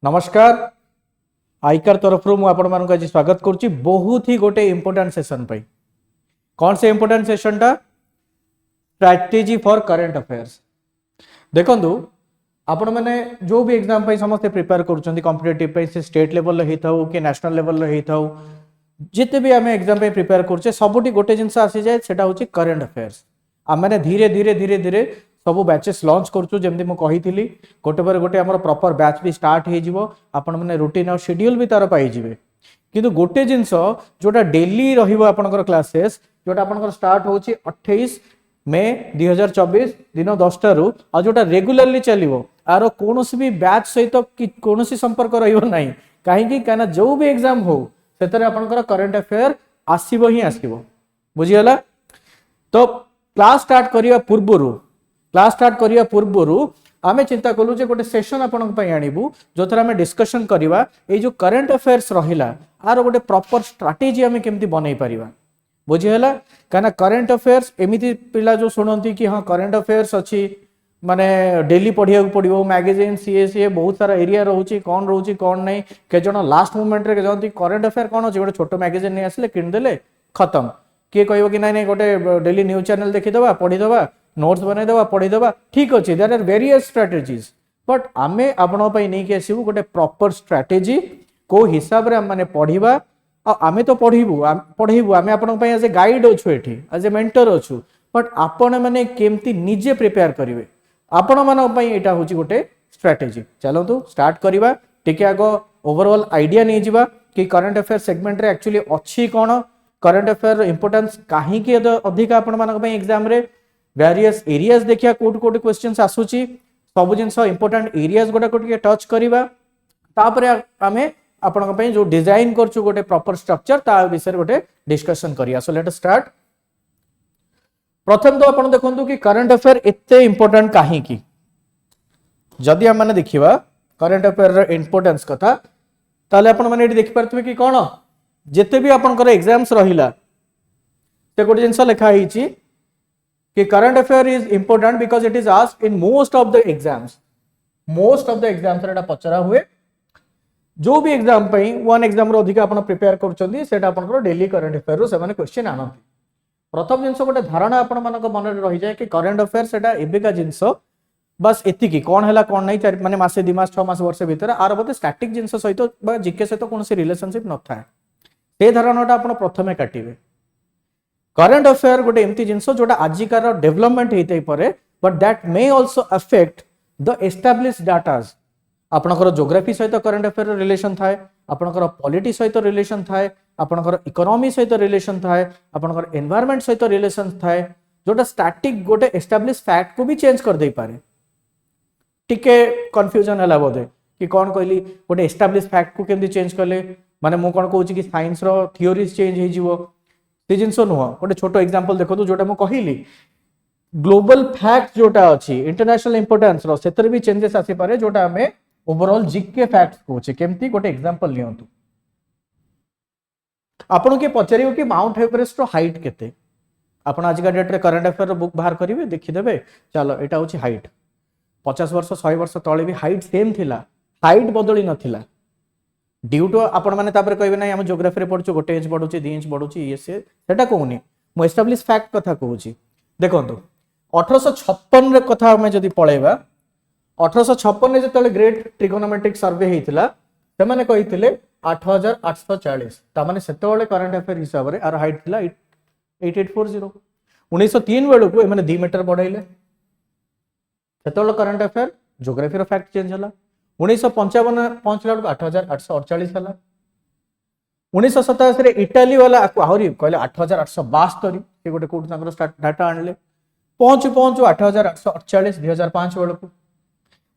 नमस्कार आईकार तरफ मु आपण मानक आज स्वागत करुच्ची बहुत ही गोटे इंपोर्टेंट सेशन पे कौन से इंपोर्टेंट सेशन टा स्ट्रैटेजी फॉर करंट अफेयर्स देखु आपण मैंने जो भी एग्जाम पे समस्त प्रिपेयर करुँच कॉम्पिटिटिव पे से स्टेट लेवल होता हो कि नेशनल लेवल होता हो जिते भी आम एग्जाम पे प्रिपेयर करुचे सबुठी गोटे जिनस आसी जाए सेटा होची करंट अफेयर्स आम मैंने धीरे धीरे धीरे धीरे सब बैचेस लॉन्च करूँ जमी मुझे गोटे पर गोटे आम प्रॉपर बैच भी स्टार्ट हो आपण मैंने रूटीन और शेड्यूल भी तार पाइबे किंतु गोटे जिनस जोटा डेली रहा क्लासेस जोटा आप स्टार्ट हो 28 मे 2024 दिन 10 रु आ जोटा रेगुलरली चलो आर कौन भी बैच सहित कौन संपर्क रहा कहीं जो भी एग्जाम हो से करंट अफेयर आसब ही आसब बुझीगला। तो क्लास स्टार्ट करने पूर्वर आमे चिंता कलु जे गोटे सेशन आपन पई आनिबु जो थरा में डिस्कशन करबा ए जो करंट अफेयर्स रहिला आर गोटे प्रॉपर स्ट्रैटेजी आमे केमती बनै परिबा बुझीगला। काना करंट अफेयर्स एमिति पिला जो सुनंती कि हां करंट अफेयर्स अछि माने डेली पढ़िया पड़ो मैगजीन सी बहुत सारा एरिया रोचे कौन रोचे कौन नहीं के जन लास्ट मोमेंट रे जानती करंट अफेयर कौन अच्छे गोटे छोट मैगजीन नहीं आसले किणदेले खत्म किए कह कि नहीं गोटे डेली न्यूज चैनल देखीदे पढ़ीदे नोट्स बनईदे पढ़ीदे ठीक अच्छे देयर आर वेरियस स्ट्राटेजीज बट आमे आपण नहीं आसबू गोटे प्रॉपर स्ट्राटेजी को हिसाब रे माने पढ़िबा आमे तो पढ़ेबू आमे आपण एज ए गाइड अच्छु एठी एज ए मेंटर अच्छु बट आपण माने केमती निजे प्रिपेयर करिवे आपण मान पई एटा होची गोटे स्ट्राटेजी। चलतु स्टार्ट करवा टिके आग ओवरऑल आइडिया नहीं जिबा कि करंट अफेयर सेगमेंट रे एक्चुअली अच्छी कौन करंट अफेयर इंपोर्टेंस कहीं अधिक आपण मान पई एग्जाम रे वेरियस एरियाज देखिया कोट कोट क्वेश्चंस आसुची सब जिनस इंपोर्टेंट एरियाज गोटा को टिके टच करवा तापरे आमे आपण पई जो डिजाइन करछु गोटे प्रॉपर स्ट्रक्चर ता विषय गोटे डिस्कशन करिया। So let us start. प्रथम तो आपण देखंतु कि करंट अफेयर एते इंपोर्टेंट काहे की जदि हम माने देखिबा करंट अफेयर रो इंपोर्टेंस कथा ताले आपण माने एठी देखि परथबे कि कोन जेते भी आपनकर एग्जाम्स रहिला ते गोटे जिंस लिखा हिची कि current affair is important because it is asked in most of the exams रेटा पचरा हुए जो भी एग्जाम पई वन एग्जाम रो अधिक आपण प्रिपेयर करचंदी सेटा आपनकर डेली करंट अफेयर रो से माने क्वेश्चन आनंती प्रथम जिनस गोटे धारणा आपण मानक मन रही जाए कि करंट अफेयर सेटा एबेका जिनस बस एतिकी कौन है कौन नहीं माने मासे 2 मास 6 मास वर्ष भीतर आर बोधे स्टैटिक जिनस सहित बा जीके सहित कौन से रिलेशनशिप न थाए से धारणाटा आपण प्रथमे काटिबे। करंट अफेयर गोटे एमती जिनस जोटा आजिकार डेवलपमेंट होते पारे but that may also affect the established datas आपणकर ज्योग्राफी सहित करंट अफेयर रिलेशन थाए आपणकर पॉलिटी सहित रिलेशन थाए आपणकर इकोनॉमी सहित रिलेशन थाए आपणकर एनवायरनमेंट सहित रिलेशन थाए जोटा स्टैटिक गोटे एस्टाब्लिश फैक्ट को भी चेंज कर दे पारे टिके कंफ्यूजन है बोधे कि कौन कहली गोटे एस्टाब्लिश फैक्ट को केमती चेंज कले माने मु कौन कहूँ कि साइंस रो थियोरीज चेंज हो से जिनस नुह गोटे छोट एग्जांपल देखो जोटा मु कहली ग्लोबल फैक्ट जोटा अच्छी इंटरनेशनल इंपोर्टेंस रो सेतर भी चेंजेस आसी पारे जोटा हमें ओवरऑल जीके फैक्ट्स कहूँ केमती गोटे एग्जांपल लियंतु आपन के पचारियो कि माउंट एवरेस्ट रो हाइट केते आपण आज का डेट रे करंट अफेयर रो बुक बाहर करिवे देखिदेबे चलो एटा होची हाइट 50 वर्ष 100 वर्ष तळे भी हाइट सेम थिला हाइट बदली नथिला ड्यू टू आपण माने तापर कहबे नै हम ज्योग्राफी रे पढछु गोटे इंच बढुची 2 इंच बढुची ये से सेटा कहूनी मो एस्टैब्लिश फैक्ट कथा कहूची देखंतु 1856 रे कथा हम जदी पळेबा 1856 रे जतले ग्रेट ट्रिगोनोमेट्रिक सर्वे हेतिला से माने कहिथिले 8840 ता माने सेतोले करंट अफेयर हिसाब रे आर हाइट थिला 8840 1903 बेलू को माने 2 मीटर बढ़ाइले सेतोले करंट अफेयर ज्योग्राफी रो फैक्ट चेंज हला 1955 पहुंचला 8848 हला 1987 रे इटाली वाला आहुरी कहले 8872 से गोटे कोट तांकर डाटा आनले पहुंचु 8848 2005 बेलू को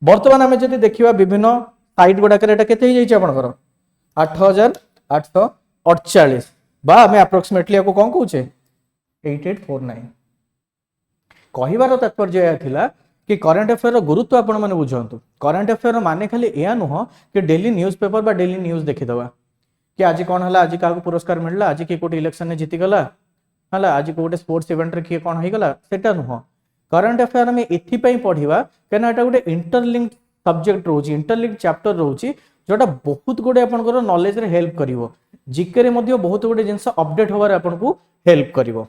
वर्तमान हमें जदी देखिबा विभिन्न साइट गुडा करे एटा केते ही जाई आपनकर 8848 बा हमें अप्रोक्सीमेटली आपको कौन कहूचे 8849 कहिबार तात्पर्य यह थिला कि करंट अफेयर रो गुरुत्व आपण माने बुझंतु करंट अफेयर रो माने खाली एया नुह कि डेली न्यूज़पेपर बा डेली न्यूज़ देखिदवा कि आज कौन हला आज का पुरस्कार मिलला आज की कोटी इलेक्शन ने जीति गला हला आज को गोटे स्पोर्ट्स इवेंट रे की कौन होई गला सेटा नुह करंट अफेयर में एथि पई पढिबा केना एटा गोटे इंटरलिंक्ड सब्जेक्ट रोची इंटरलिंक्ड चैप्टर रोची जोटा बहुत गुडे आपनकर नॉलेज रे हेल्प करिवो जीके रे मध्ये बहुत गुडे जिंस अपडेट होबार आपनको हेल्प करिवो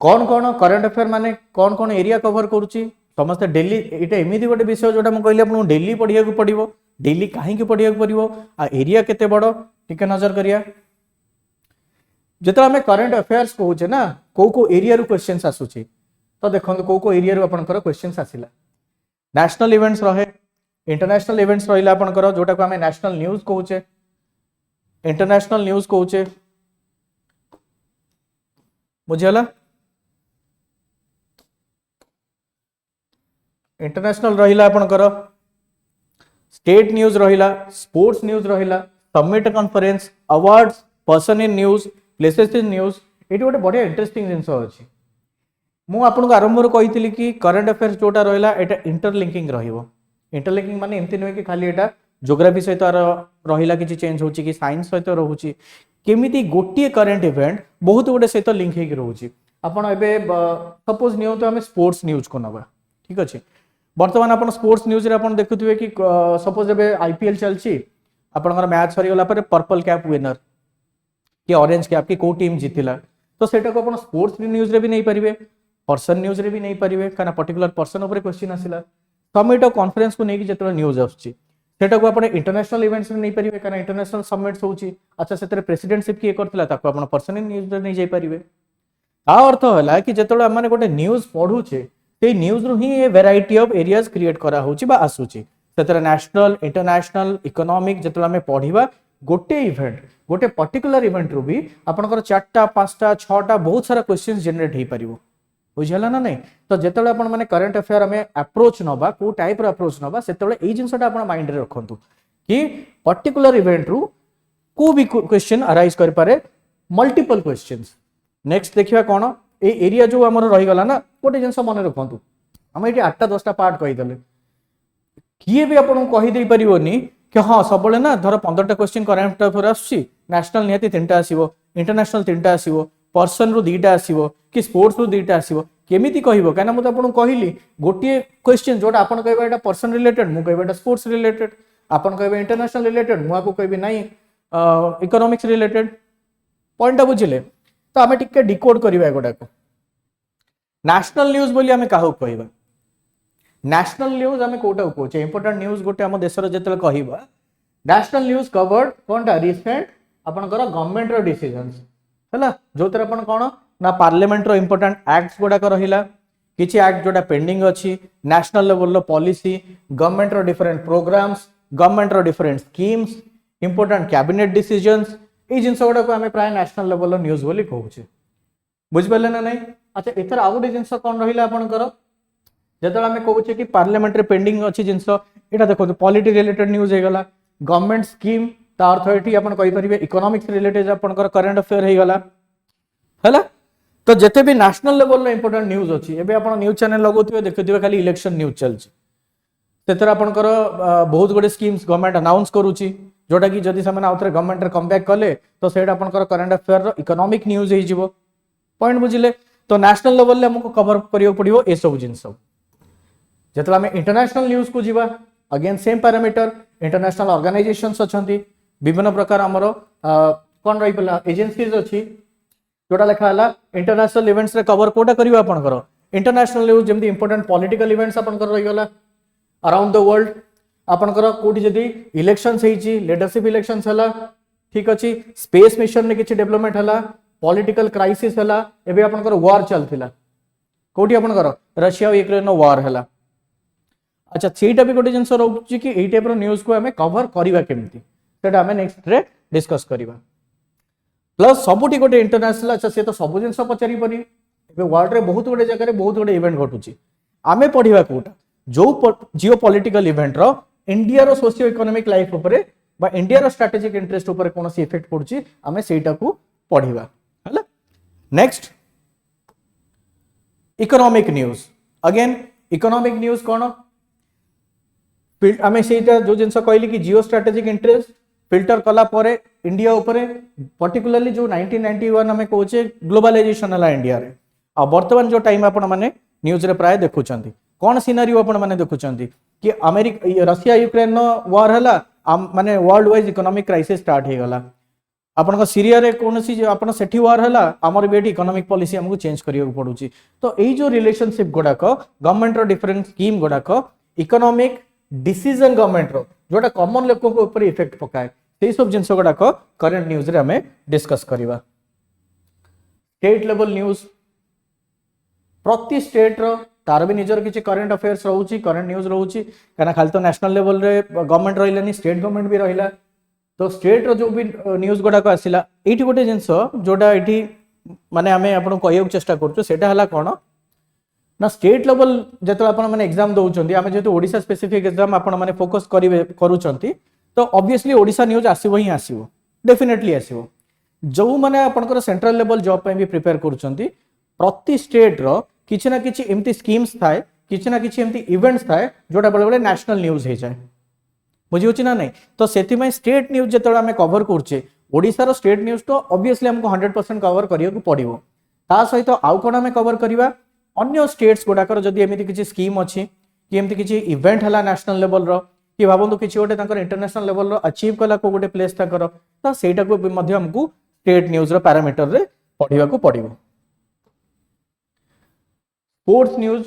कौन कौन करंट अफेयर माने कौन कौन एरिया कवर करूची समस्त डेली एटा एमिदी गोटे विषय जोटा मैं कहली आपन डेली पढ़िया को पड़िवो डेली काहे के पढ़िया को पड़िवो आ एरिया केते बड़ ठीक नजर करिया जेतरा हमें करंट अफेयर्स कहूचे ना को एरिया रु क्वेश्चंस आसुची तो देखंतु को एरिया रु आपनकर क्वेश्चंस आसिला नेशनल इवेंट्स रहे इंटरनेशनल इवेंट्स रहिला आपनकर जोटा को हमें नेशनल न्यूज़ कहूचे इंटरनेशनल न्यूज़ कहूचे बुझियला इंटरनेशनल रहिला आपनकर स्टेट न्यूज़ रहिला स्पोर्ट्स न्यूज़ रहिला summit conference awards person in news places in news ये गोटे बढ़िया इंटरेस्टिंग जिनस अच्छी मु आपको आरंभ कही कि करंट अफेयर्स जोटा रहा है इंटरलिंकिंग इंटरलिंकिंग माने एमती नुहे कि खाली एटा ज्योग्राफी सहित रहिला किछि चेंज होची कि साइंस सहित रहउची केमिति गोटिए करंट इवेंट बहुत गुडे सहित लिंक हेकि रहउची आपण एबे सपोज नियो तो हमें स्पोर्ट्स न्यूज़ को नबा ठीक अछि वर्तमान आपण स्पोर्ट्स न्यूज़ रे आपण देखुथिबे कि सपोज एबे आईपीएल चलची आपनकर मैच सरी गला पर पर्पल कैप विनर कि ऑरेंज कैप की को टीम जीतिला तो सेटा को आपण स्पोर्ट्स न्यूज़ रे भी नहीं परिबे पर्सन न्यूज़ रे भी नहीं परिबे काना पर्टिकुलर पर्सन ऊपर क्वेश्चन आसिला समिट और कॉन्फ्रेंस को नहीं कि जेतला न्यूज़ आछी सेटा को आपण इंटरनेशनल इवेंट्स रे नहीं परिबे काना इंटरनेशनल समिट्स होची अच्छा सेतरे प्रेसिडेंटशिप की करथिला ताको आपण पर्सन न्यूज़ रे नहीं जाई परिबे आ अर्थ होला कि जेतला माने गोटे न्यूज़ पढुचे ते न्यूज़ रु ही a variety of areas create करा होची बा आसुची सेतरे नेशनल इंटरनेशनल इकोनॉमिक जेतला हमें पढिबा गोटे इवेंट गोटे पर्टिकुलर इवेंट रु भी आपनकर 4टा 5टा 6टा बहुत सारा क्वेश्चंस जनरेट हे परिबो बुझियला ना नहीं तो जेतले आपण माने करंट अफेयर हमें अप्रोच नबा को टाइप रो अप्रोच नबा सेतले एई जिंसटा आपण माइंड रे रखंतु कि पर्टिकुलर इवेंट रु को भी क्वेश्चन अराइज कर पारे मल्टीपल क्वेश्चंस नेक्स्ट देखिबा कोन ए एरिया जो हमर रही गला ना गोटे जिंस मन रखंतु हम एटी 8टा 10टा पार्ट कहि दले किए भी आपण कहि दे परिबोनी कि हाँ सब ना धर 15टा क्वेश्चन करंट अफेयर आसी नेशनल निहाती 3टा आसीबो इंटरनेशनल 3टा आसीबो पर्सन रु 2टा आसीबो कि स्पोर्ट्स रु 2टा आसीबो केमिति कहिबो काना मु त आपन कहली गोटिए क्वेश्चन जोटा आपन कहबा एटा पर्सन रिलेटेड मु कहबा एटा स्पोर्ट्स रिलेटेड आपन कहबा इंटरनेशनल रिलेटेड मु आपको कहबी नाही इकोनॉमिक्स रिलेटेड पॉइंट बुझिले तो आमे टिके डिकोड करबा एगोटा को नेशनल न्यूज़ बोली आमे काहू कहबा नेशनल न्यूज़ आमे कोटा कोचे इंपोर्टेंट न्यूज़ गोटे हम देशर जेतले कहबा नेशनल न्यूज़ कवर्ड कोनटा रिसेंट आपनकर गवर्नमेंट रो डिसीजंस हला जोतर अपन कोन ना पार्लियामेंट रो इंपोर्टेंट एक्ट्स गोडा कर रहिला किछि एक्ट जोटा पेंडिंग अछि नेशनल लेवल रो पॉलिसी गवर्नमेंट रो डिफरेंट प्रोग्राम्स गवर्नमेंट रो different schemes important cabinet decisions ए जिंस गोडा को हमें प्राय नेशनल लेवल रो न्यूज़ बोली कहूचे बुझ पले ना नहीं अच्छा एथर आ गोटे जिंस कोन रहिला आपनकर जेतले हमें कहूचे कि पार्लियामेंट रे पेंडिंग अछि जिंस एटा देखो पॉलिटी रिलेटेड न्यूज़ हे गला गवर्नमेंट स्कीम ता अर्थ एठी अपन कहि परिबे इकोनॉमिक्स रिलेटेड आपनकर करंट अफेयर हे गला हला तो जेते भी नेशनल लेवल रो इंपोर्टेंट न्यूज़ अछि एबे आपण न्यूज़ चैनल लगौथिबे देखथिबे खाली इलेक्शन न्यूज़ चलछि तेतर आपनकर बहुत गुडे स्कीम्स गवर्नमेंट अनाउंस करूछि जोटा कि जदि समान आउथरे गवर्नमेंट रे कम बैक कले तो सेटा आपनकर करंट अफेयर रो इकोनॉमिक न्यूज़ हे जिवो पॉइंट बुझिले तो नेशनल लेवल ले हमको कवर करियो पड़ियो ए सब जिंस जेतला हमें इंटरनेशनल न्यूज़ को जीवा again same parameter international organisations अछंती विभिन्न प्रकार हमरो कोन रही पला एजेंसीज अछि जोटा लेखा हला इंटरनेशनल इवेंट्स रे कवर कोटा करियो आपनकर इंटरनेशनल न्यूज़ जेमति इंपोर्टेंट पॉलिटिकल इवेंट्स आपनकर रही गला अराउंड द वर्ल्ड आपनकर कोठी जदी इलेक्शंस हेची लीडरशिप इलेक्शंस हला ठीक अछि स्पेस मिशन ने किछि डेवलपमेंट हला पॉलिटिकल क्राइसिस हला एबे आपनकर वार चलथिला कोठी आपनकर रशिया और यूक्रेन वार हला अच्छा सेटा भी गोटे जिंस रहउची कि एई टाइप रो न्यूज़ को हमें कवर करिवा केमती सेटा हमें नेक्स्ट रे डिस्कस करिवा प्लस सबुटी गोटे इंटरनेशनल अच्छा से तो सब जिंस पचारि परी एबे वर्ल्ड रे बहुत गोटे जगह रे बहुत गोटे इवेंट घटुची आमे पढिवा कोटा जो जियो पॉलिटिकल इवेंट रो इंडिया रो सोशियो इकोनॉमिक लाइफ ऊपर बा इंडिया रो स्ट्रेटेजिक इंटरेस्ट ऊपर कोनोसी इफेक्ट पडुची आमे सेटा को पढिवा हला next economic news again economic news कोन आमे सेटा जो जिंस कहली कि जियो स्ट्रेटेजिक इंटरेस्ट फिल्टर कला परे इंडिया ऊपर पर्टिकुलरली जो 1991 हमें कहूचे ग्लोबलाइजेशन हला इंडिया रे आ वर्तमान जो टाइम आपण माने न्यूज़ रे प्राय देखुचंती कोन सिनेरियो आपण माने देखुचंती कि अमेरिका रशिया यूक्रेन नो वार हला माने world wise economic crisis start हो गला आपन सीरिया रे कौन सी आपन सेठी वार है आमर भी इकोनॉमिक पॉलिसी हमको चेंज करिया पड़ुची तो यही जो रिलेशनशिप गुड़ाक गवर्नमेंट रो डिफरेंट स्कीम गुड़ाक इकोनॉमिक डिसीजन गवर्नमेंट रो जोटा कॉमन लोक को ऊपर इफेक्ट पकाए से सब जिनस गुड़ाक करंट न्यूज रे हमें डिस्कस करवा स्टेट लेवल न्यूज प्रति स्टेट रो तार भी निजर किसी करंट अफेयर्स रोची करंट न्यूज रोची कहना खाली तो नेशनल लेवल रे गवर्नमेंट रहिलानी स्टेट गवर्नमेंट भी रहिला तो स्टेट रो जो भी न्यूज गुड़ाक आसला ये गोटे जिनस जोटा ये माने आम आपको कहूँ चेष्टा करा कौन ना स्टेट लेवल जो आपने एग्जाम दौरान आम जेहतु ओडिशा स्पेसिफिक एग्जाम आपने फोकस करें तो ऑब्वियसली ओडिशा न्यूज आसो ही आसो डेफिनेटली आसो जो मैंने आपंकर सेंट्रल लेवल जॉब भी प्रिपेयर कर प्रति स्टेट रो किसी ना किसी एमती स्कीम्स थाए किसी ना किसी एमती इवेंट्स थाए जोटा बेले बेले नेशनल न्यूज हो जाए बुझी ना नहीं तो से स्टेट न्यूज जो आम कवर करुचे ओडिशार स्टेट न्यूज तो ऑब्वियसली हमको 100% कवर करिया पड़ो ता सहित आउ कौन आम कवर करवा अन्य स्टेट्स गुड़ाकर जदि एमती किसी स्कीम अच्छी कि एमती किसी इवेंट है नेशनल लेवल रो कि भावतु किसी गोटे इंटरनेशनल लेवल रो अचीव कला को गोटे प्लेस तक तो सहीटा को हमको स्टेट न्यूज रो पैरामीटर रे पढ़ा पड़ो स्पोर्ट्स न्यूज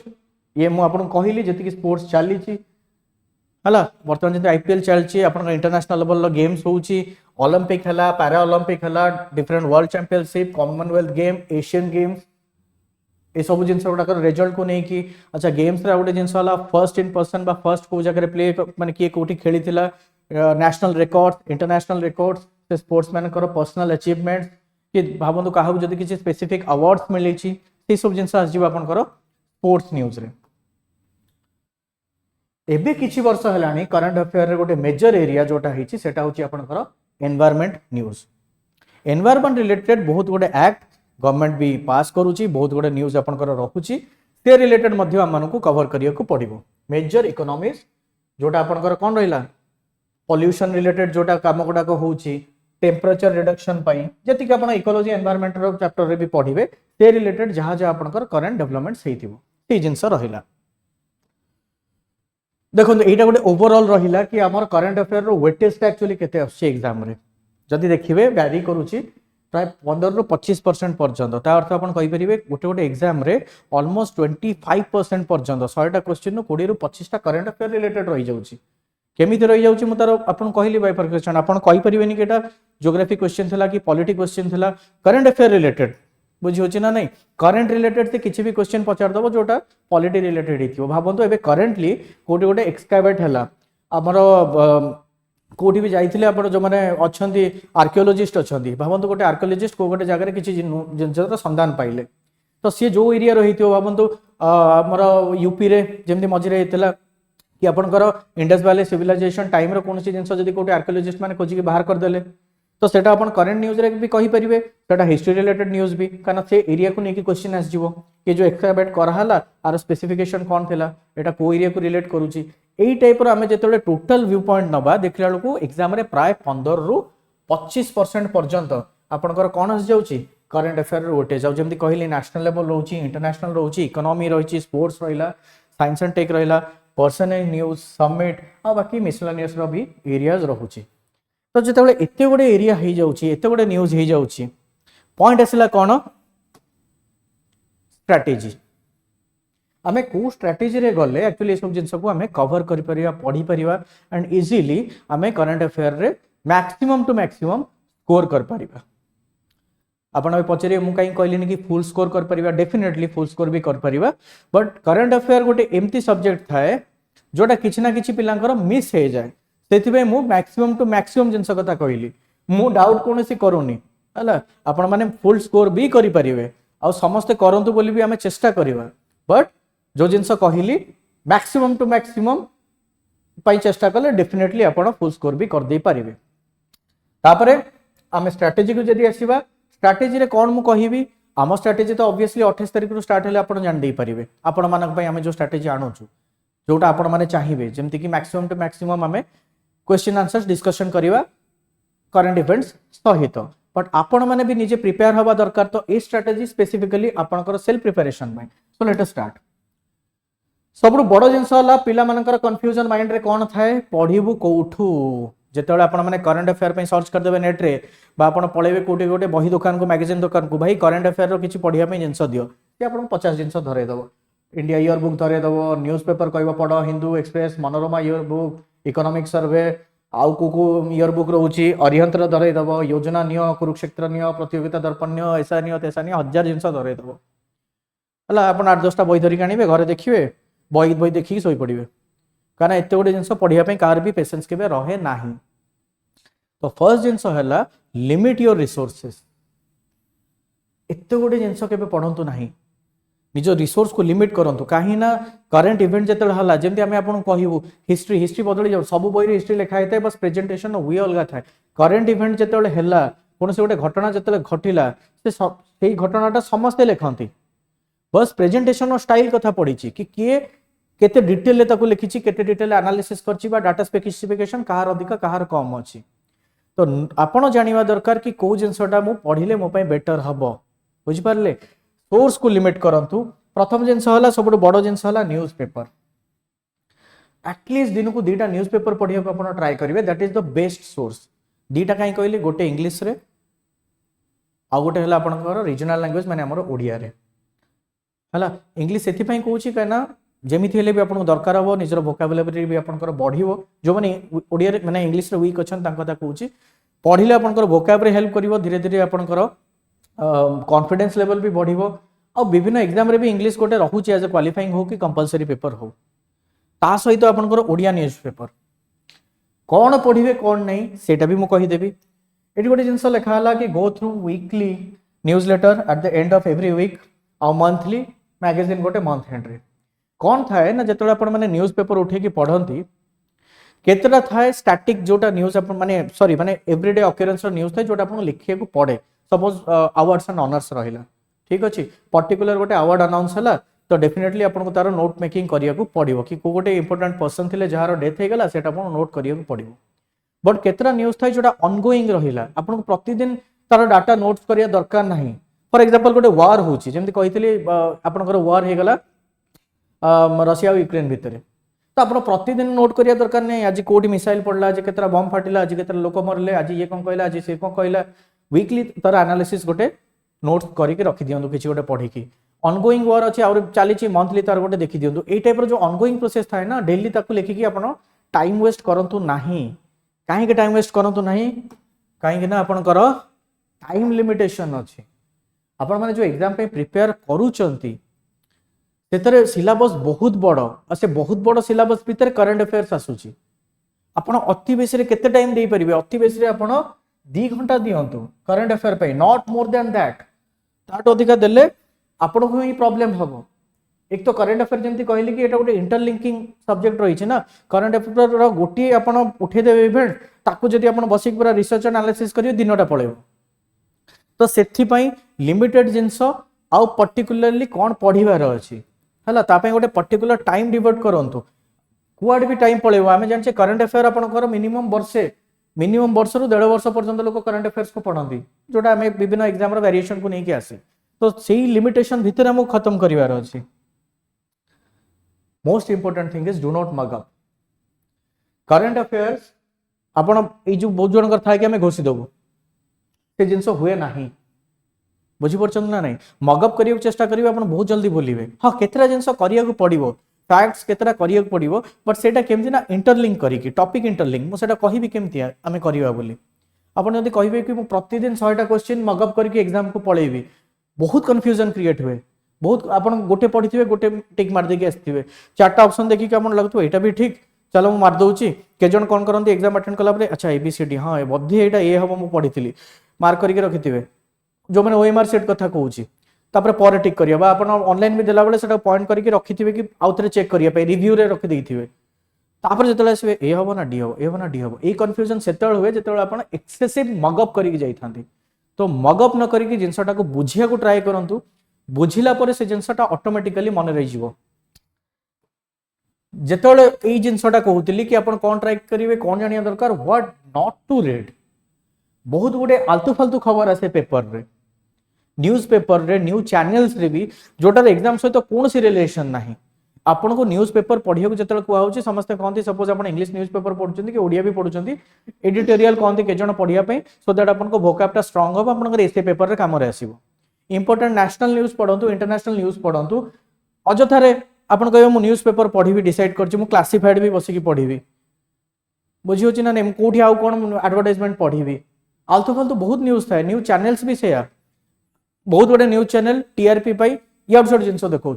ये मुझे कहली जी स्पोर्ट्स चली है बर्तमान जो आईपीएल चलती आप इंटरनेशनल लेवल गेम्स होची ओलंपिक है पैरा ओलंपिक है different world championship Commonwealth game Asian games ये सब जिन गुड़ाक रिजल्ट को लेकिन अच्छा गेम्स गोटे जिन फर्स्ट इन पर्सन बा फर्स्ट को जगह प्ले माने किए कोठी खेली नेशनल रिकॉर्ड्स इंटरनेशनल रिकॉर्ड्स से स्पोर्ट्स मैन पर्सनल अचीवमेंट कि भावतु क्या जब किसी स्पेसिफिक अवार्ड्स मिली से सब जिन आसपर स्पोर्ट्स न्यूज रे एबे किछि वर्ष हेलानी करंट अफेयर रे गोटे मेजर एरिया जोटा हिची सेटा होची आपनकर एनवायरनमेंट न्यूज एनवायरनमेंट रिलेटेड बहुत गोटे एक्ट गवर्नमेंट भी पास करूची बहुत गोटे न्यूज आपनकर रखुची से रिलेटेड मध्य हमनको कवर करिया को पड़िबो मेजर इकोनॉमिक्स जोटा आपनकर कोन रहिला पॉल्यूशन रिलेटेड जोटा काम गुडा को होची टेम्परेचर रिडक्शन पई जति कि आपण इकोलॉजी एनवायरनमेंट रो चैप्टर रे भी पढिबे से रिलेटेड जहां जहां आपनकर करंट डेवलपमेंट्स हेतिबो से जिंस रहिला देखो यहाँ गोटे ओवरऑल रहा कि आम करंट अफेयर वेटेज एक्चुअली केते आछे एग्जाम रे जदि देखिए वैरी करुच्ची प्राय 15 ରୁ 25% पर्यंत ता अर्थ आपन कहि परिबे गोटे गोटे एग्जाम रे ऑलमोस्ट 25% पर्यंत 100टा क्वेश्चन 20 ରୁ 25टा करंट अफेयर रिलेटेड रही जाउची केमिति रही जाउची मु तार आपन कहली बाइफरकेशन आपन कहि परिबेनी कि एटा ज्योग्राफी क्वेश्चन थिला कि पॉलिटी क्वेश्चन थिला करंट अफेयर रिलेटेड बुझी होची ना नहीं करंट रिलेटेड से किसी भी क्वेश्चन पचार दबो जोटा पॉलिटी रिलेटेड हिथियो भाबंतो एबे करंटली कोटी गोटे एक्सकावेट हला हमर कोटी भी जाइथिले आपण जो माने अछंती आर्कियोलॉजिस्ट अछंती भाबंतो गोटे आर्कियोलॉजिस्ट को गोटे जगह रे किछि जिनसर संधान पाइले तो सी जो एरिया रहिथियो भाबंतो हमर यूपी रे जेमति मझिरे हेतला कि आपनकर इंडस वैली सिविलाइजेशन टाइम रो कोनसी जिनस जदी कोटे आर्कियोलॉजिस्ट माने खोजी के बाहर कर देले तो सेटा अपन करंट न्यूज रे भी कहि परिबे सेटा हिस्ट्री रिलेटेड न्यूज भी काना से एरिया को नेकी क्वेश्चन आस जीवो कि जो एक्सकावेट कराहला आर स्पेसिफिकेशन कोन थिला एटा को एरिया को रिलेट करूची एई टाइप रो हमें जेतले टोटल व्यू पॉइंट नबा देखला लको एग्जाम रे प्राय 15 ରୁ 25% पर्यंत आपनकर कोन आस जाउची करंट अफेयर रो वेटेज जाउ जेमति कहली नेशनल लेवल रहउची इंटरनेशनल रहउची इकोनॉमी रहउची स्पोर्ट्स रहिला साइंस एंड टेक रहिला पर्सनल न्यूज समिट आ बाकी मिसलेनियस रो भी एरियाज रहउची तो जिते एत गोटे एरिया हो जाउची एत गोटे न्यूज हो जाउची पॉइंट आसला कौन स्ट्रैटेजी आमे को स्ट्रैटेजी रे गले एक्चुअली सब जिंस को आमे कवर करि परिया पढ़ी परिया एंड इजीली आमे करंट अफेयर रे मैक्सिमम टू मैक्सिमम स्कोर कर परिया आपण पचारे मु कहीं कहलिनी कि फुल स्कोर कर परिया डेफिनेटली फुल स्कोर भी कर परिया बट करंट अफेयर गोटे एमती सब्जेक्ट थाए जोटा किछि ना किछि पिलांकर मिस हो जाए से मैक्सिमम टू मैक्सिमम जिनस कथा कहली मु डाउट कौन सी करूनी है आपण मैंने फुल स्कोर भी करें आ समस्ते करंतु बोली भी आम चेष्टा करवा बट जो जिनस कहली मैक्सिमम टू मैक्सिमम चेष्टा कले डेफिनेटली आप फुल स्कोर भी कर दे पारिबे तापरे आम स्ट्रैटेजी को जदि आसीबा स्ट्रैटेजी रे कौन मु कहिबी आम स्ट्रैटेजी तो ऑब्वियसली 28 तारिख रु स्टार्ट हेले आपण जान दे पारिबे आपण मानक पई आमे जो स्ट्रैटेजी आनुछु जोटा आपण माने चाहिबे जेमति कि मैक्सिमम टू मैक्सिमम आमे क्वेश्चन आंसर्स डिस्कशन करिवा करंट इवेंट्स सहित बट आपण माने भी निजे प्रिपेयर हवा दरकार तो ए स्ट्रैटेजी स्पेसिफिकली आपनकर सेल्फ प्रिपरेशन में सो लेट अस स्टार्ट सबरु बड़ जिंस होला पिला मानकर कंफ्यूजन माइंड रे कोन थाए पढिबु कोठू ଯେତେବେଳେ ଆପଣ ମାନେ କରେଣ୍ଟ ଆଫେୟାର ପାଇଁ ସର୍ଚ୍ଚ କରିଦେବେ ନେଟ୍ରେ ବା ଆପଣ ପଳେଇବେ କୋଉଠି ଗୋଟେ ବହି ଦୋକାନକୁ ମ୍ୟାଗାଜିନ୍ ଦୋକାନକୁ ଭାଇ କରେଣ୍ଟ ଆଫେୟାରର କିଛି ପଢ଼ିବା ପାଇଁ ଜିନିଷ ଦିଅ, ସେ ଆପଣଙ୍କୁ 50 ଜିନିଷ ଧରେଇଦେବ। इंडिया इयर बुक धरेदेव, न्यूज पेपर कह पढ़, Hindu express, Manorama year book, economic survey, आउ को इयर बुक रोचे अरिहंतर धरेदेव, योजना नियो, कुरुक्षेत्र नियो, प्रतियोगिता दर्पण नियो, ऐसा नियो तेसा नियो, 1000 जिनस धरेदेव है। आप 8-10टा बही धरिक आने घरे देखिए, बही बही देखिए शोई पड़े, कारण एत गोटे जिन पढ़ाई कार भी पेसेंस के रहे ना। तो फर्स्ट जिनस है लिमिट योर रिसोर्सेस। एत गोटे जिनस के पढ़ंतु ना, निज रिसोर्स को लिमिट करंतु, कहीं ना करेंट इवेंट जिते है जमी आम आपको कहूँ हिस्ट्री हिस्ट्री बदली जाऊ, सब बही हिस्ट्री लिखाई था, बस प्रेजेंटेशन वे अलग था। करेंट इवेंट जिते है कौन से गोटे घटना जिते घटला से घटनाटा समस्ते लिखती, बस प्रेजेंटेशन स्टाइल कथा पड़ी कि किए केते डिटेल लिखी, केते डिटेल एनालिसिस करछि बा डाटा स्पेसिफिकेशन कहार अधिक कहार कम अच्छी। तो आपण जानिबा दरकार कि को जिनसटा मु पढ़िले मो पई बेटर हबो, बुझि पारले। सोर्स को लिमिट करंतु। प्रथम जिनस है सब बड़ जिनस है न्यूज पेपर। एटलिस्ट दिन को 2टा न्यूज पेपर पढ़िया को आपण ट्राई करिवे, that is the best source. 2टा कहीं कहले, गोटे इंग्लिश रे आ गोटे है आपनकर रीजनल लैंग्वेज माने हमर ओडिया रे हला। इंग्लिश सेति पई कहूची कहना जेमिति हेले भी आपन दरकार हो, निजर वोकाबुलरी भी आपनकर बढ़िवो। जो माने ओडिया रे माने इंग्लिश रे वीक अछन तांको कथा कहूची, पढ़िले आपनकर वोकाब रे हेल्प करिवो, धीरे धीरे आपनकर कॉन्फिडेंस लेवल भी बढ़िवो। और विभिन्न एग्जाम रे भी इंग्लिश गोटे रहुची एज ए क्वालिफाइंग हो कि कंपलसरी पेपर हो, ता सहित आपनकर ओडिया न्यूज पेपर कौन पढ़िवे कौन नहीं सेटा भी मु कहि देबी। एटी गोटे जिंस लिखा हला कि go through weekly newsletter at the end of every week और मंथली मैगजीन गोटे मंथ एंड रे कौन थाए ना जेतले आपण माने न्यूज पेपर उठे कि पढ़ंती केतरा थाए स्टैटिक जोटा न्यूज आपण माने सॉरी माने एवरीडे ऑकरेंस न्यूज थाए जोटा आपण लिखिया को पड़े। सपोज अवार्ड्स एंड ऑनर्स रहिला, ठीक अच्छे, पर्टिकुलर गोटे अवार्ड अनाउंस है तो डेफिनेटली आपको तार नोट मेकिंग करिया पड़ो कि गोटे इंपोर्टेंट पर्सन थे जार डेथ होगा से नोट करिया पड़ो। बट केतरा न्यूज थाए जोटा ऑनगोइंग रहिला, आपको प्रतिदिन तार डाटा नोट्स करिया दरकार नहीं। फॉर एग्जांपल गोटे वार होची, जेमति कहितली आपनकर वार हेगला रशिया और यूक्रेन भितर, तो आप प्रतिदिन नोट करिया दरकार नहीं। आज कोटी मिसाइल पड़ला, आज केतरा बम फाटिला, आज केतरा लोक मरले, आज ये कौन कहला, आज से कौन कहला। वीकली तार एनालिसिस गोटे नोट्स करके रखी दियंतु किसी गोटे पढ़ी। ऑनगोइंग वार अच्छे आउर चली मंथली तार गोटे देखी दियंतु। ए टाइप जो ऑनगोइंग प्रोसेस थाए ना डेली ताकू लिखिकी आपण टाइम वेस्ट करंतु नाही। काहे टाइम वेस्ट करंतु नाही, काहे ना आपनकर टाइम लिमिटेशन अछि। आपण माने जो एग्जाम पे प्रिपेयर करूचंती सेतरे सिलेबस बहुत बड़ और से बहुत बड़ सिलेबस भीतर करंट अफेयर्स आसुची। आपण अति बेसी रे केते टाइम देई परिबे, अति बेसी रे आपण 2 घंटा दियंतु करंट अफेयर पे, नॉट मोर देन दैट। ताट अधिका देले आपण को ही प्रॉब्लम हबो। एक तो करंट अफेयर जेंति कहली कि एटा गोटे इंटरलिंकिंग सब्जेक्ट रही ना, करंट अफेयर रो गोटी आपण उठे देबे इवेंट ताकू जदी आपण बसिक पूरा रिसर्च एनालिसिस करियो दिनटा पळेबो। तो सेथि पई लिमिटेड जिंस आउ पर्टिकुलरली कोन पढिबार अछि हला, ता पई गोटे पर्टिकुलर टाइम डिवोट करंतु। कुआड भी टाइम पळेबो। आमे जानचे करंट अफेयर आपनकर मिनिमम वर्ष रु 1.5 वर्ष पर्यंत लोक करंट अफेयर्स को पढ़ती, जोटा आम विभिन्न एग्जाम वेरिएशन को लेकिन आसे। तो सही लिमिटेशन भितर हमको खत्म करिवार अछि। Most important thing is do not mug up current affairs. आपण ए जो बहुत जन था कि आम घोषी देबू से जिनस हुए ना, बुझीपार ना नहीं। मगअप करने चेष्टा करेंगे आप बहुत जल्दी भूलिए। हाँ केतरा जिनस करिया पड़ो, फैक्ट्स केतरा करिया पड़ो, बट सेटा केमती ना इंटरलिंक करिकी टॉपिक इंटरलिंक मुझे कहबी केमती आम करवा बोली। आपन जदि कहिबे कि प्रतिदिन 100टा क्वेश्चन मगअप करके एग्जाम को पळेबी, बहुत कंफ्यूजन क्रिएट हुए। बहुत आपन गोटे पढ़िथिबे, गोटे टिक मार देके आस्थिबे, 4टा ऑप्शन देखिक आपन लगथो एटा भी ठीक, चलो मु मार दउची। के जन कोन करंती एग्जाम अटेंड कला परे, अच्छा एबीसीडी हाँ ए बद्धि एटा ए हबो मु पढ़िथिली, मार्क करके रखिथिबे। जो मैंने ओएमआर सेट कथा कहूची तापर पर टिक करिया बा आपन ऑनलाइन भी देला बेले सेटा पॉइंट करके रखिथिबे कि आउथरे चेक करिया पे रिव्यू रे रखि देइथिबे। तापर जतले आसबे ए हबो ना डी हबो, ए हबो ना डी हबो, ए कंफ्यूजन सेतळ हुए जतळे आपण एक्सेसिव मगअप करके जाइथांती। तो मगअप न करके जिंसटा को बुझिया को ट्राई करंतु, बुझिला परे से जिंसटा ऑटोमेटिकली मन रहि जिवो। जतळे ए जिंसटा कहउतली कि आपण कोन ट्राई करिवे, कोन जानिया दरकार, व्हाट नॉट टू रीड। बहुत गुडे आलतू फालतू खबर आसे पेपर रे, न्यूज पेपर रे, न्यूज चैनल्स रे भी, जोटार एग्जाम सहित कौन सी रिलेशन नहीं। आपन को न्यूज पेपर पढ़िया जो कहूँ समस्त कहते सपोज आप इंग्लिश न्यूज पेपर पढ़ुं कि ओडिया भी पढ़ुं एडिटोरियल कहते के जन पढ़ाई सो दैट आपको भोकाबटा स्ट्रंग हम आप एसे पेपर कम आसो इंपोर्टेंट नेशनल न्यूज पढ़ु इंटरनेशनल न्यूज पढ़ु अजथारे आपन कहे मुझे न्यूज पेपर पढ़ी डिसाइड कर क्लासिफाइड भी बसिक पढ़ी बुझी होची ना नहीं कौटी आउ कौन एडवर्टाइजमेंट पढ़ी आलतू फालतू बहुत न्यूज थाए न्यूज चैनल्स भी से बहुत गुडे न्यूज चैनल टीआरपी पाई इड सड जिन देखा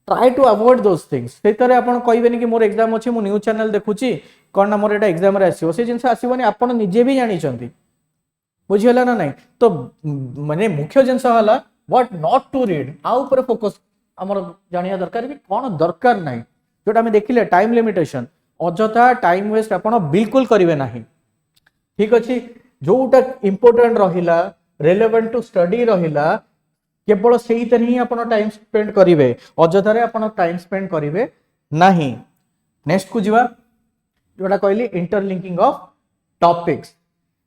try to avoid those things से कहे कि मोर एग्जाम अच्छी मु न्यूज चैनल देखुची कौन ना मोर एटा एग्जाम रे आसीबो से जिनस आसीबोनी आपण निजे भी जानी बुझीगला ना नहीं तो माने मुख्य जिनस हला व्हाट नॉट टू रीड आ ऊपर फोकस हमर जानिया दरकार भी कौन दरकार नहीं जोटा हमें देखिले टाइम लिमिटेशन अजथा टाइम वेस्ट आपण बिल्कुल करिवे नहीं ठीक अच्छे जोटा इंपोर्टेंट रहिला रेलेवेंट टू स्टडी रहिला केवल से ही आपण टाइम स्पेंड करेंगे अजथारे आपण टाइम स्पेंड करेंगे नहीं नेक्स्ट को जीवा जोटा कहली इंटरलिंकिंग ऑफ टॉपिक्स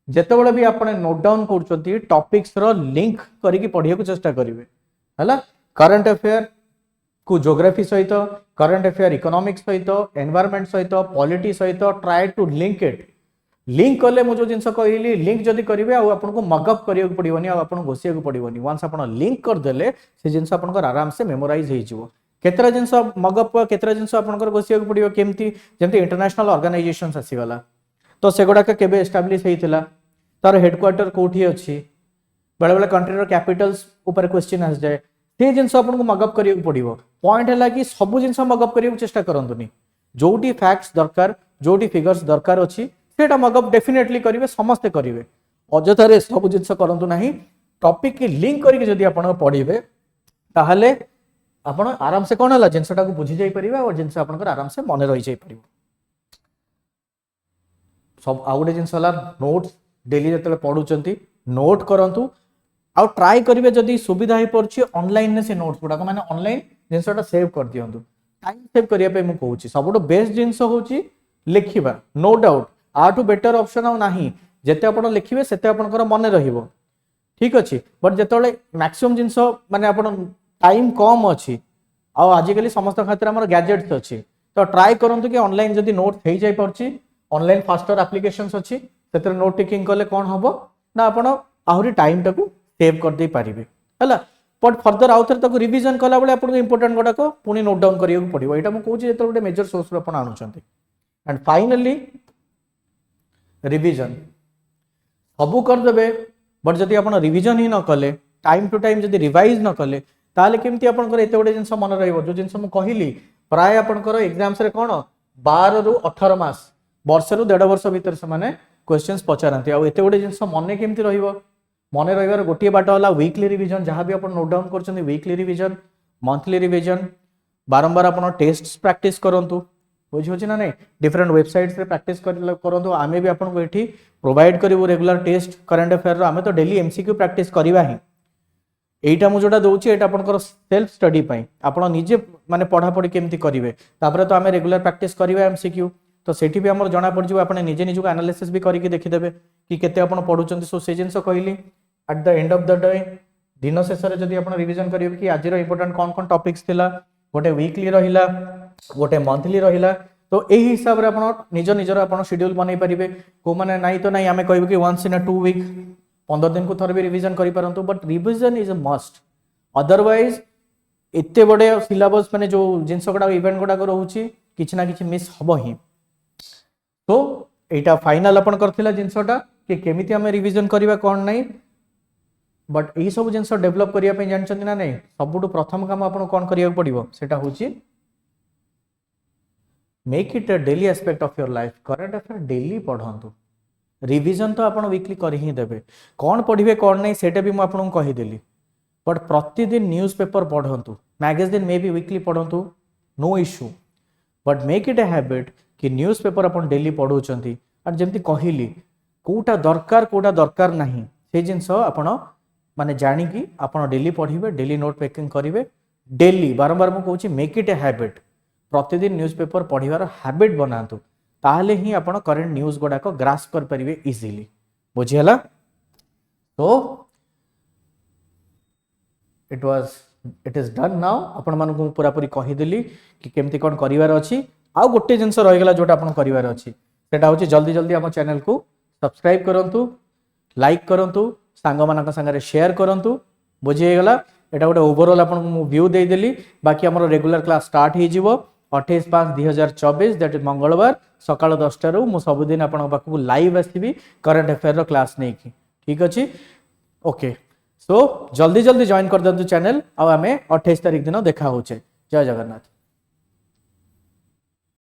जेतेबेले भी आपण नोट डाउन कर टॉपिक्स रो लिंक करके पढ़िया को चेष्टा करेंगे है करंट अफेयर को ज्योग्राफी सहित करंट अफेयर इकोनॉमिक्स सहित एनवायरनमेंट सहित पॉलिटी सहित try to link it link कले मुझे जिन कहली लिंक जदि करेंगे आपको मगअप करा पड़ोनी आपको घोषिया पड़ोनी वंस आप लिंक करदे से जिन आराम से मेमोराइज हो केतरा जिन मगअप केतरा जिन आप घोषिया पड़ो केमती जमी इंटरनेशनल ऑर्गेनाइजेशंस आसीगला तो से गुड़ाक केबे एस्टाब्लिश होता तार हेडक्वार्टर कौटी अच्छी बेले बेले कंट्री कैपिटल्स ऊपर क्वेश्चन आस जाए से जिन आपको मगअप करा पड़ो पॉइंट है कि सब जिन मगअप करने चेष्टा करतुनि जोटी फैक्ट्स दरकार जोटी फिगर्स दरकार अच्छी सेटा मगअप डेफिनेटली करेंगे समस्ते करेंगे अजथारे सब जिन करतु ना टॉपिक की लिंक करके जदि आप पढ़े ताहले आपण आराम से कौन है जिनटा को बुझी जापर और जिन आराम से मन रही जापर सब आउ गोटे जिन नोट्स डेली जो पढ़ुं नोट करूँ आउ ट्राई करेंगे जदि सुविधा हो पार्टी ऑनलाइन से नोट्स गुड़ाक मैंने ऑनलाइन जिनटा सेव कर दिंतु टाइम सेव करने मुझे कहूँ सब बेस्ट जिन हूँ लिखा no doubt Athu better option आउ नहीं जिते आप लिखे से मन रहिबो ठीक अच्छे बट जिते मैक्सिमम जिन माने आप टाइम कम अच्छी आजिकल समस्त खातिर आम गैजेट्स अच्छी तो ट्राई करूँ कि ऑनलाइन जदि नोट हो जाए पार्टी ऑनलाइन फास्टर एप्लिकेशंस अच्छी से नोट टेकिंग कले कौन हम ना आप आहरी टाइम टाक सेव कर दे पारे है बट फर्दर आउ थे रिविजन कला बेले आपको इंपोर्टेंट गुड़ाक पुणी नोट डाउन करा पड़ो यहाँ मुझे कहूँ जो गोटे मेजर सोर्स आप आणुंट एंड फाइनली रिविजन सबू करदे बट जदि आप रिविजन ही न कले टाइम टू टाइम जदि रिवाइज न कले ताले केमती आपनकर एते गोटे जिनस मन रहिबो जो जिनस मु कहिली प्राय आपनकर एग्जाम्स रे कोन 12 रु 18 मास वर्ष रु 1.5 वर्ष भीतर से माने क्वेश्चंस पचारंती आ एते गोटे जिनस मन केमती रहिबो मन रहिबार गोटे बाट होला वीकली रिविजन जहां भी आपन नोट डाउन करछन्ती वीकली रिविजन मंथली रिविजन बारंबार आपन टेस्ट प्रैक्टिस करंतु बुझी ना नहीं डिफरेंट वेबसाइट्स रे प्रैक्टिस करंतु आमे भी आपन को एठी प्रोवाइड करिवो रेगुलर टेस्ट करंट अफेयर रो आमे तो डेली एमसीक्यू प्रैक्टिस करबा ही एटा मु जोटा दोची एटा आपनकर सेल्फ स्टडी पई आपण निजे माने पढ़ा पढ़ी केमती करिवे तापरे तो आमे रेगुलर प्रैक्टिस करबा एमसीक्यू तो सेठी भी हमर जणा पड़ जिवो आपण निजे निजको एनालिसिस भी करके देखि देबे कि केते आपण पढुचंती सो से जिंस कहली eight the end of the day दिन शेष रे जदी आपण रिवीजन करिवे कि आज रो इंपोर्टेंट कोन कोन टॉपिक्स थिला गोटे वीकली रहिला गोटे मंथली रहिला तो यही हिसाब रे आपण निज निजर आपण शेड्यूल बनै परिबे को माने नाही तो नाही आमे कहबो कि वंस इन अ 2 वीक 15 दिन को थोर भी रिवीजन करि परंतु but revision is a must otherwise एते बडे सिलेबस माने जो जिंस गुडा इवेंट गुडा को रहउची किछ ना किछ मिस हबो ही तो एटा फाइनल अपन करथिला जिंसटा कि केमिति हमें रिवीजन करिवा कोन नाही बट एही सब जिंस डेवलप करिया पे जानचंती ना नहीं सबुटु प्रथम काम आपण कोन करिया पड़िबो सेटा होची make it a daily aspect of your life current affair daily पढ़ंतु रिवीजन तो आपण वीकली कर ही देबे कोन पढ़िबे कोन नहीं सेटा भी मु आपन कहि देली बट प्रतिदिन न्यूज़पेपर पढ़ंतु मैगजीन मे बी वीकली पढ़ंतु no issue but make it a habit कि न्यूज़पेपर अपन डेली पढ़ुचंती और जेमती कहिली कोटा दरकार नहीं से जिंस आपण माने जानी कि आपण डेली पढ़िबे डेली नोट टेकिंग करिवे डेली बारंबार मु कहूची मेक इट अ हैबिट प्रतिदिन न्यूज़पेपर पढ़िबार हैबिट बनातु ताहले ही आपण करंट न्यूज़ गुडाक ग्रास्प कर परिवे इजीली बुझियला तो it was it is done now आपण मानकु पूरा पूरी कहि देली कि केमती कोन करिवार अछि आ गोटे जिंस रहि गेला जोटा आपण करिवार अछि सेटा होछि जल्दी जल्दी हम चैनल को सब्सक्राइब करंतु लाइक करंतु सांग मानक संगे शेयर करंतु बुझी गला एटा गोटे ओवरऑल आपण मु व्यू दे देली बाकी हमर रेगुलर क्लास स्टार्ट ही जिवो 28/5/2024 दैट इज मंगलवार सकाळ 10 रु मु सब दिन आपण पाखु लाइव आसीबी करंट अफेयर रो क्लास नै की ठीक अछि ओके सो जल्दी जल्दी जॉइन कर दंतु चैनल आ हमें 28 तारिख दिन देखा होचे जय जगन्नाथ।